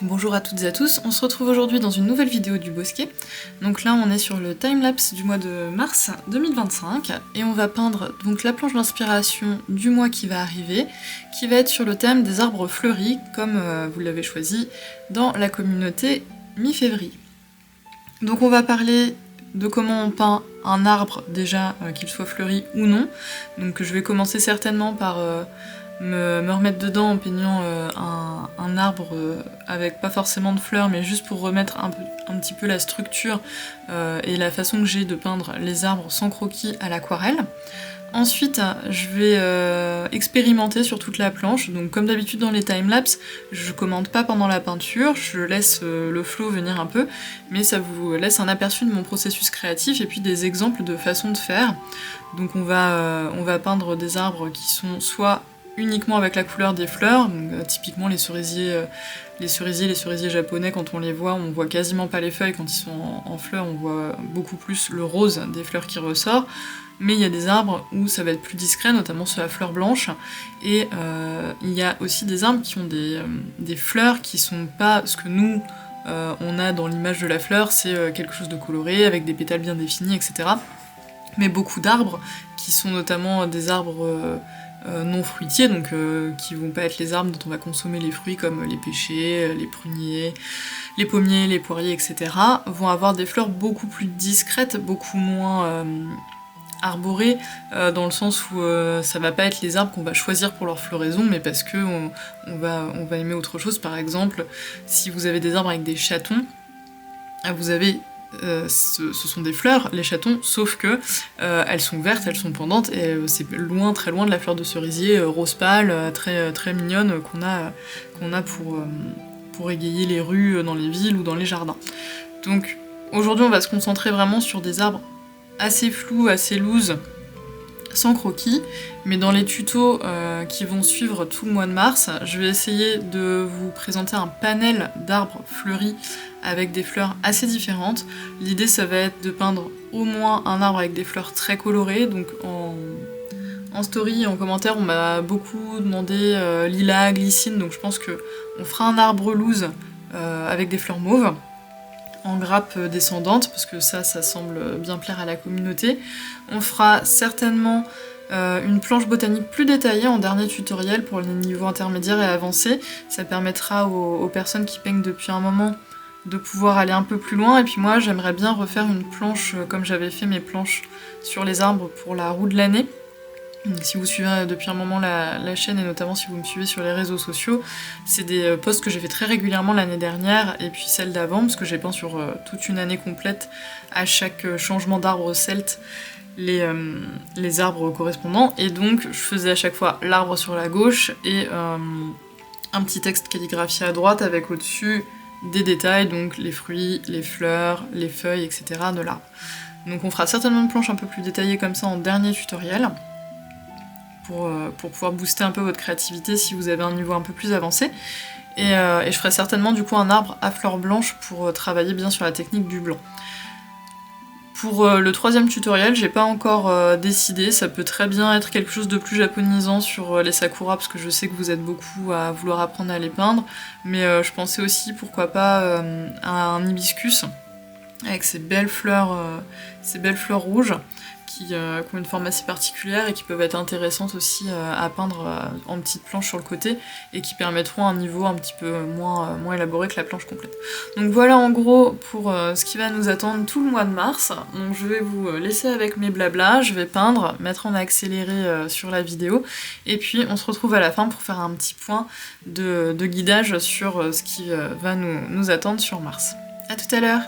Bonjour à toutes et à tous, on se retrouve aujourd'hui dans une nouvelle vidéo du Bosquet. Donc là on est sur le timelapse du mois de mars 2025 et on va peindre donc la planche d'inspiration du mois qui va arriver, qui va être sur le thème des arbres fleuris, comme vous l'avez choisi dans la communauté mi-février. Donc on va parler de comment on peint un arbre déjà, qu'il soit fleuri ou non. Donc je vais commencer certainement par me remettre dedans en peignant un arbre avec pas forcément de fleurs, mais juste pour remettre un petit peu la structure et la façon que j'ai de peindre les arbres sans croquis à l'aquarelle. Ensuite, je vais expérimenter sur toute la planche. Donc comme d'habitude dans les timelapse, je commente pas pendant la peinture, je laisse le flow venir un peu, mais ça vous laisse un aperçu de mon processus créatif et puis des exemples de façons de faire. Donc on va peindre des arbres qui sont soit uniquement avec la couleur des fleurs, donc, typiquement les cerisiers japonais, quand on les voit, on voit quasiment pas les feuilles, quand ils sont en fleurs, on voit beaucoup plus le rose des fleurs qui ressort. Mais il y a des arbres où ça va être plus discret, notamment sur la fleur blanche, et il y a aussi des arbres qui ont des fleurs qui sont pas ce que nous on a dans l'image de la fleur, c'est quelque chose de coloré, avec des pétales bien définis, etc. Mais beaucoup d'arbres, qui sont notamment des arbres non fruitiers, donc qui vont pas être les arbres dont on va consommer les fruits comme les pêchers, les pruniers, les pommiers, les poiriers, etc., vont avoir des fleurs beaucoup plus discrètes, beaucoup moins arborées, dans le sens où ça va pas être les arbres qu'on va choisir pour leur floraison, mais parce que on va aimer autre chose. Par exemple, si vous avez des arbres avec des chatons, vous avez ce sont des fleurs, les chatons, sauf que elles sont vertes, elles sont pendantes, et c'est loin, très loin de la fleur de cerisier rose pâle, très mignonne qu'on a pour égayer les rues dans les villes ou dans les jardins. Donc aujourd'hui on va se concentrer vraiment sur des arbres assez flous, assez loose, sans croquis, mais dans les tutos qui vont suivre tout le mois de mars, je vais essayer de vous présenter un panel d'arbres fleuris avec des fleurs assez différentes. L'idée ça va être de peindre au moins un arbre avec des fleurs très colorées, donc en story et en commentaire on m'a beaucoup demandé lilas, glycine, donc je pense qu'on fera un arbre loose avec des fleurs mauves, en grappe descendante, parce que ça semble bien plaire à la communauté. On fera certainement une planche botanique plus détaillée en dernier tutoriel pour les niveaux intermédiaires et avancés. Ça permettra aux personnes qui peignent depuis un moment de pouvoir aller un peu plus loin, et puis moi j'aimerais bien refaire une planche comme j'avais fait mes planches sur les arbres pour la roue de l'année. Donc, si vous suivez depuis un moment la chaîne, et notamment si vous me suivez sur les réseaux sociaux, c'est des posts que j'ai fait très régulièrement l'année dernière et puis celle d'avant, parce que j'ai peint sur toute une année complète à chaque changement d'arbre celte les arbres correspondants, et donc je faisais à chaque fois l'arbre sur la gauche et un petit texte calligraphié à droite avec au-dessus des détails, donc les fruits, les fleurs, les feuilles, etc. de l'arbre. Donc on fera certainement une planche un peu plus détaillée comme ça en dernier tutoriel, pour pouvoir booster un peu votre créativité si vous avez un niveau un peu plus avancé. Et je ferai certainement du coup un arbre à fleurs blanches pour travailler bien sur la technique du blanc. Pour le troisième tutoriel, j'ai pas encore décidé, ça peut très bien être quelque chose de plus japonisant sur les sakura, parce que je sais que vous êtes beaucoup à vouloir apprendre à les peindre, mais je pensais aussi, pourquoi pas, à un hibiscus, avec ces belles fleurs rouges, qui ont une forme assez particulière et qui peuvent être intéressantes aussi à peindre en petites planches sur le côté, et qui permettront un niveau un petit peu moins élaboré que la planche complète. Donc voilà en gros pour ce qui va nous attendre tout le mois de mars. Donc je vais vous laisser avec mes blablas, je vais peindre, mettre en accéléré sur la vidéo, et puis on se retrouve à la fin pour faire un petit point de guidage sur ce qui va nous attendre sur mars. A tout à l'heure!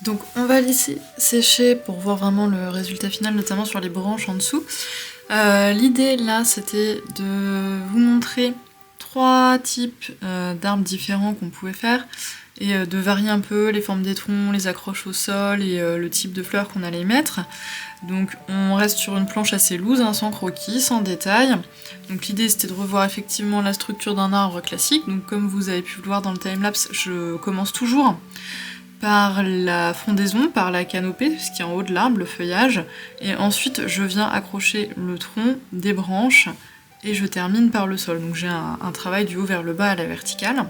Donc on va laisser sécher pour voir vraiment le résultat final, notamment sur les branches en dessous. L'idée là, c'était de vous montrer 3 types d'arbres différents qu'on pouvait faire et de varier un peu les formes des troncs, les accroches au sol et le type de fleurs qu'on allait y mettre. Donc on reste sur une planche assez loose, hein, sans croquis, sans détail. Donc l'idée c'était de revoir effectivement la structure d'un arbre classique. Donc comme vous avez pu le voir dans le timelapse, je commence toujours par la frondaison, par la canopée, ce qui est en haut de l'arbre, le feuillage, et ensuite je viens accrocher le tronc, des branches, et je termine par le sol. Donc j'ai un travail du haut vers le bas à la verticale.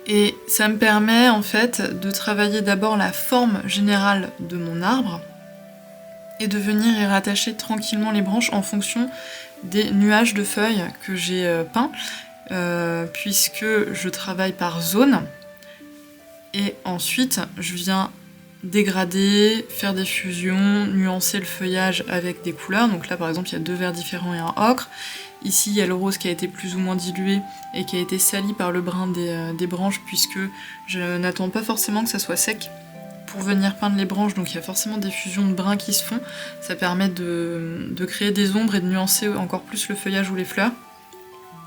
Et ça me permet en fait de travailler d'abord la forme générale de mon arbre, et de venir y rattacher tranquillement les branches en fonction des nuages de feuilles que j'ai peints, puisque je travaille par zone. Et ensuite, je viens dégrader, faire des fusions, nuancer le feuillage avec des couleurs. Donc là, par exemple, il y a 2 verts différents et un ocre. Ici, il y a le rose qui a été plus ou moins dilué et qui a été sali par le brun des branches, puisque je n'attends pas forcément que ça soit sec pour venir peindre les branches. Donc il y a forcément des fusions de brins qui se font. Ça permet de créer des ombres et de nuancer encore plus le feuillage ou les fleurs.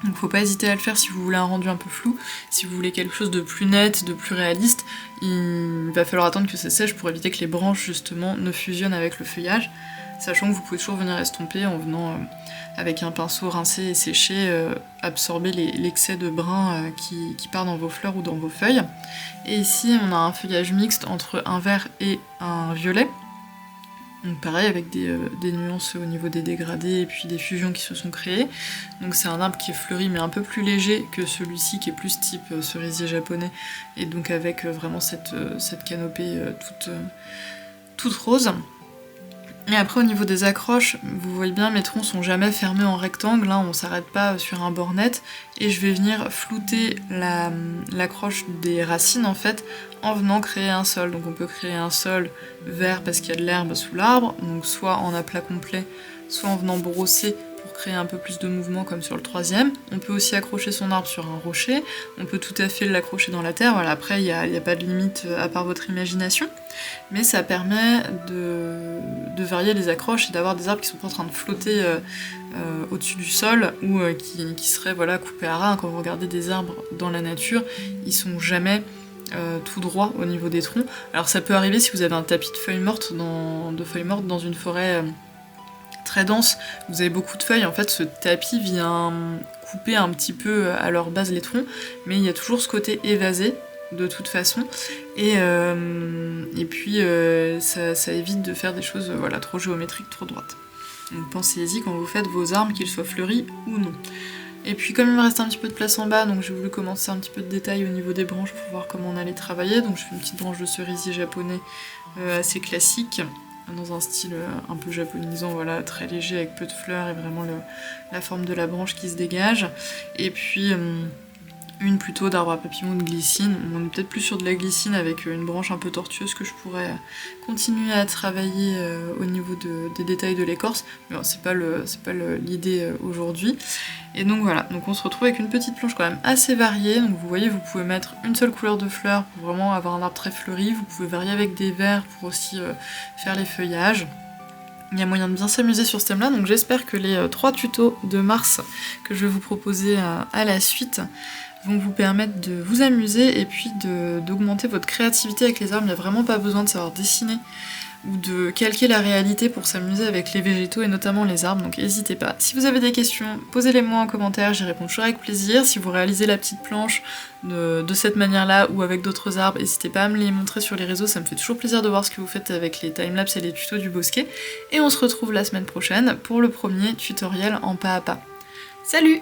Donc faut pas hésiter à le faire si vous voulez un rendu un peu flou. Si vous voulez quelque chose de plus net, de plus réaliste, il va falloir attendre que ça sèche pour éviter que les branches justement ne fusionnent avec le feuillage. Sachant que vous pouvez toujours venir estomper en venant avec un pinceau rincé et séché, absorber l'excès de brun qui part dans vos fleurs ou dans vos feuilles. Et ici on a un feuillage mixte entre un vert et un violet. Donc pareil avec des nuances au niveau des dégradés et puis des fusions qui se sont créées. Donc c'est un arbre qui est fleuri mais un peu plus léger que celui-ci qui est plus type cerisier japonais. Et donc avec vraiment cette canopée toute rose. Et après au niveau des accroches, vous voyez bien mes troncs sont jamais fermés en rectangle, hein, on s'arrête pas sur un bord net. Et je vais venir flouter l'accroche des racines en fait en venant créer un sol. Donc on peut créer un sol vert parce qu'il y a de l'herbe sous l'arbre, donc soit en aplat complet, soit en venant brosser pour créer un peu plus de mouvement comme sur le 3e. On peut aussi accrocher son arbre sur un rocher, on peut tout à fait l'accrocher dans la terre, voilà, après il n'y a pas de limite à part votre imagination. Mais ça permet de varier les accroches et d'avoir des arbres qui sont pas en train de flotter au-dessus du sol ou qui seraient voilà, coupés à ras. Quand vous regardez des arbres dans la nature, ils sont jamais tout droit au niveau des troncs. Alors ça peut arriver si vous avez un tapis de feuilles mortes dans une forêt très dense, vous avez beaucoup de feuilles, en fait ce tapis vient couper un petit peu à leur base les troncs, mais il y a toujours ce côté évasé de toute façon, et puis ça évite de faire des choses voilà, trop géométriques, trop droites. Donc pensez-y quand vous faites vos arbres, qu'ils soient fleuris ou non. Et puis comme il me reste un petit peu de place en bas, donc j'ai voulu commencer un petit peu de détail au niveau des branches pour voir comment on allait travailler. Donc je fais une petite branche de cerisier japonais assez classique, dans un style un peu japonisant, voilà, très léger avec peu de fleurs et vraiment la forme de la branche qui se dégage. Et puis une plutôt d'arbre à papillon ou de glycine. On est peut-être plus sur de la glycine avec une branche un peu tortueuse que je pourrais continuer à travailler au niveau des détails de l'écorce. Mais bon, c'est pas l'idée aujourd'hui. Et donc voilà, donc on se retrouve avec une petite planche quand même assez variée. Donc vous voyez, vous pouvez mettre une seule couleur de fleurs pour vraiment avoir un arbre très fleuri. Vous pouvez varier avec des verts pour aussi faire les feuillages. Il y a moyen de bien s'amuser sur ce thème-là, donc j'espère que les 3 tutos de mars que je vais vous proposer à la suite vont vous permettre de vous amuser et puis d'augmenter votre créativité avec les arbres. Il n'y a vraiment pas besoin de savoir dessiner ou de calquer la réalité pour s'amuser avec les végétaux et notamment les arbres, donc n'hésitez pas. Si vous avez des questions, posez-les-moi en commentaire, j'y réponds toujours avec plaisir. Si vous réalisez la petite planche de cette manière-là ou avec d'autres arbres, n'hésitez pas à me les montrer sur les réseaux, ça me fait toujours plaisir de voir ce que vous faites avec les timelapses et les tutos du bosquet. Et on se retrouve la semaine prochaine pour le premier tutoriel en pas à pas. Salut!